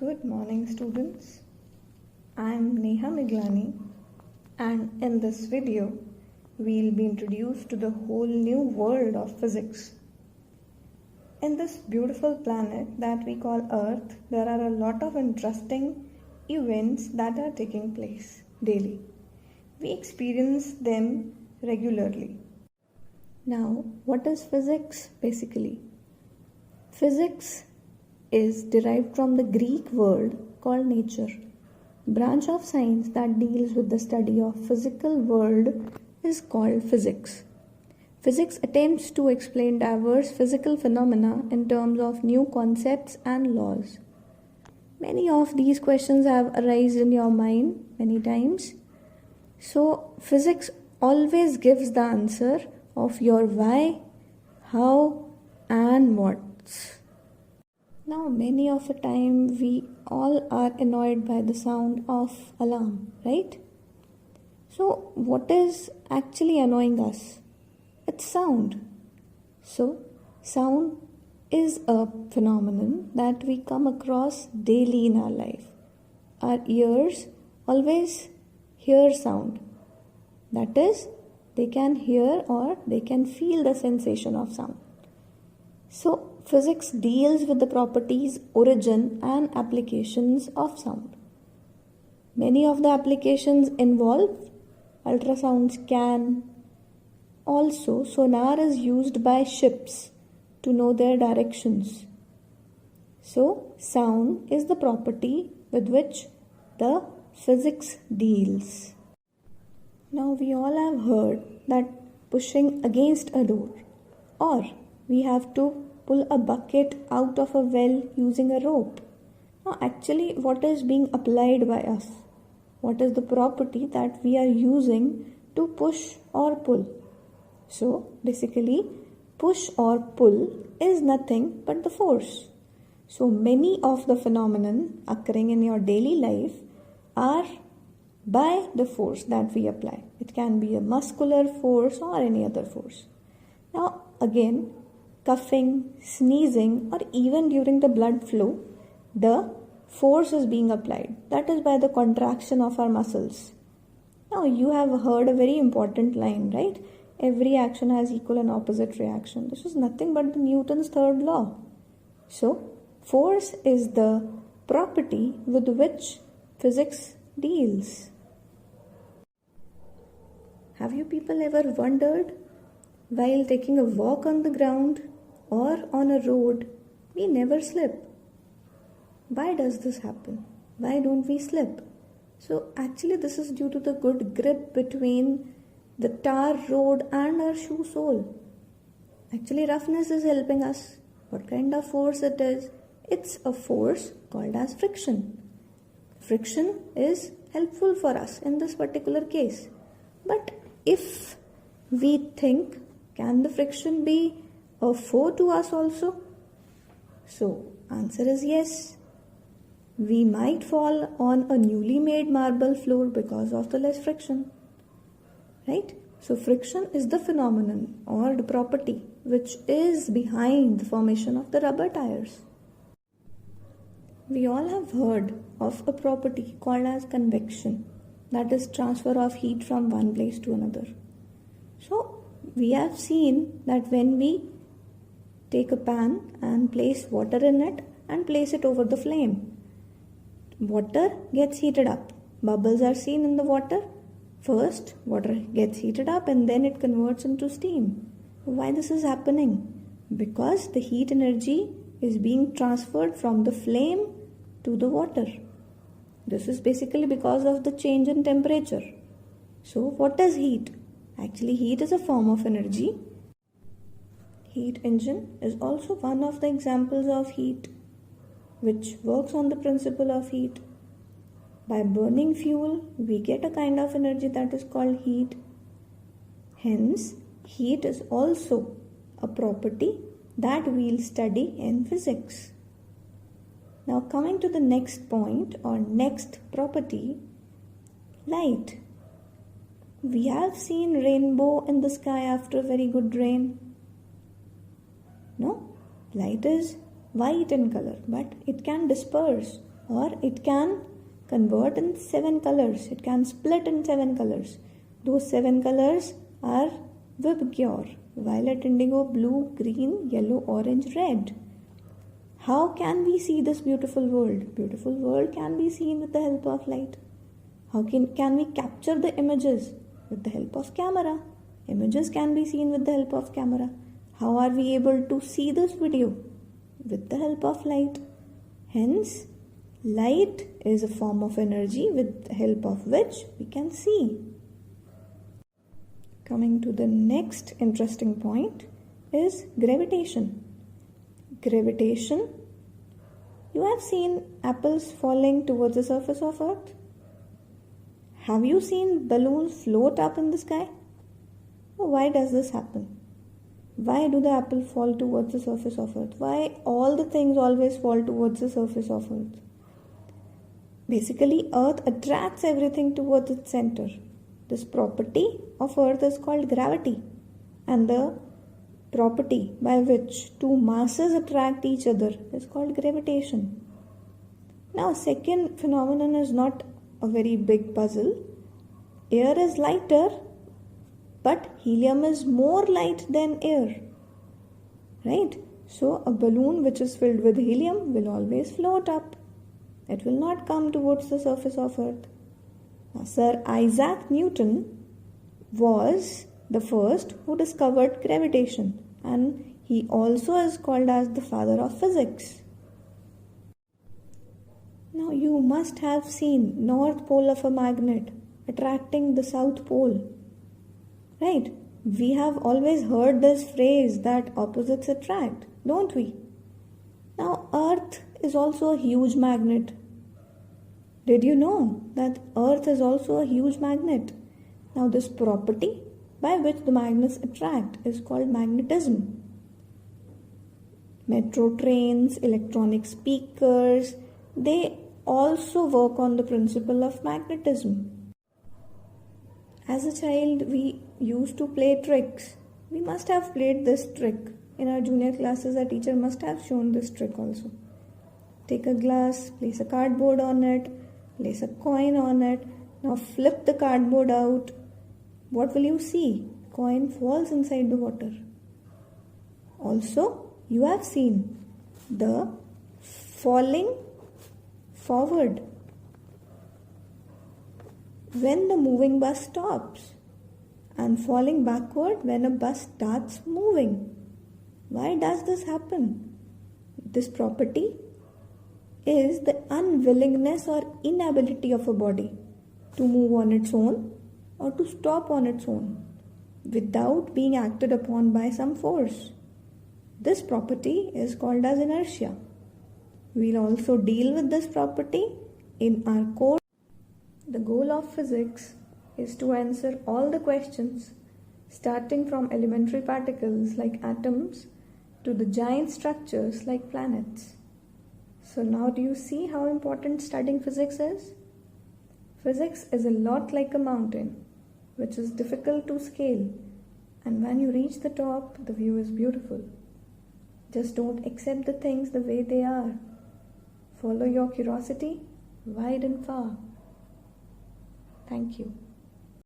Good morning, students. I am Neha Miglani, and in this video, we'll be introduced to the whole new world of physics. In this beautiful planet that we call Earth, there are a lot of interesting events that are taking place daily. We experience them regularly. Now, what is physics basically? Physics is derived from the Greek word called nature. Branch of science that deals with the study of physical world is called physics. Physics attempts to explain diverse physical phenomena in terms of new concepts and laws. Many of these questions have arisen in your mind many times. So physics always gives the answer of your why, how, and what's. Now, many of the time we all are annoyed by the sound of alarm, right? So, what is actually annoying us? It's sound. So, sound is a phenomenon that we come across daily in our life. Our ears always hear sound. That is, they can hear or they can feel the sensation of sound. So, physics deals with the properties, origin, and applications of sound. Many of the applications involve ultrasound scan. Also, sonar is used by ships to know their directions. So, sound is the property with which the physics deals. Now, we all have heard that pushing against a door, or we have to pull a bucket out of a well using a rope. Now, actually, what is being applied by us? What is the property that we are using to push or pull? So, basically, push or pull is nothing but the force. So, many of the phenomenon occurring in your daily life are by the force that we apply. It can be a muscular force or any other force. Now, again, coughing, sneezing, or even during the blood flow, the force is being applied. That is by the contraction of our muscles. Now, you have heard a very important line, right? Every action has equal and opposite reaction. This is nothing but the Newton's third law. So, force is the property with which physics deals. Have you people ever wondered, while taking a walk on the ground or on a road, we never slip? Why does this happen? Why don't we slip? So actually this is due to the good grip between the tar road and our shoe sole. Actually roughness is helping us. What kind of force it is? It's a force called as friction. Friction is helpful for us in this particular case. But if we think, can the friction be a foe to us also? So, answer is yes. We might fall on a newly made marble floor because of the less friction. Right? So, friction is the phenomenon or the property which is behind the formation of the rubber tires. We all have heard of a property called as convection. That is transfer of heat from one place to another. So, we have seen that when we take a pan and place water in it and place it over the flame, water gets heated up. Bubbles are seen in the water. First, water gets heated up and then it converts into steam. Why this is happening? Because the heat energy is being transferred from the flame to the water. This is basically because of the change in temperature. So, what is heat? Actually, heat is a form of energy. Heat engine is also one of the examples of heat, which works on the principle of heat. By burning fuel, we get a kind of energy that is called heat. Hence, heat is also a property that we'll study in physics. Now, coming to the next point or next property, light. We have seen rainbow in the sky after a very good rain. No? Light is white in color, but it can disperse. or it can convert in 7 colors. It can split in 7 colors. Those 7 colors are Vibgyor: violet, indigo, blue, green, yellow, orange, red. How can we see this beautiful world? Beautiful world can be seen with the help of light. How can we capture the images? With the help of camera. Images can be seen with the help of camera. How are we able to see this video? With the help of light. Hence, light is a form of energy with the help of which we can see. Coming to the next interesting point is gravitation. Gravitation. You have seen apples falling towards the surface of earth? Have you seen balloons float up in the sky? Why does this happen? Why do the apple fall towards the surface of earth? Why all the things always fall towards the surface of earth? Basically, earth attracts everything towards its center. This property of earth is called gravity, and the property by which two masses attract each other is called gravitation. Now, second phenomenon is not a very big puzzle. Air is lighter, but helium is more light than air, right? So a balloon which is filled with helium will always float up. It will not come towards the surface of earth. Now, Sir Isaac Newton was the first who discovered gravitation, and he also is called as the father of physics. Now you must have seen north pole of a magnet attracting the south pole, right? We have always heard this phrase that opposites attract, don't we? Now earth is also a huge magnet. Did you know that earth is also a huge magnet? Now this property by which the magnets attract is called magnetism. Metro trains, electronic speakers, they also work on the principle of magnetism. As a child, we used to play tricks. We must have played this trick. In our junior classes, our teacher must have shown this trick also. Take a glass, place a cardboard on it, place a coin on it. Now flip the cardboard out. What will you see? Coin falls inside the water. Also, you have seen the falling forward when the moving bus stops and falling backward when a bus starts moving. Why does this happen? This property is the unwillingness or inability of a body to move on its own or to stop on its own without being acted upon by some force. This property is called as inertia. We'll also deal with this property in our course. The goal of physics is to answer all the questions starting from elementary particles like atoms to the giant structures like planets. So now do you see how important studying physics is? Physics is a lot like a mountain, which is difficult to scale, and when you reach the top, the view is beautiful. Just don't accept the things the way they are. Follow your curiosity wide and far. Thank you.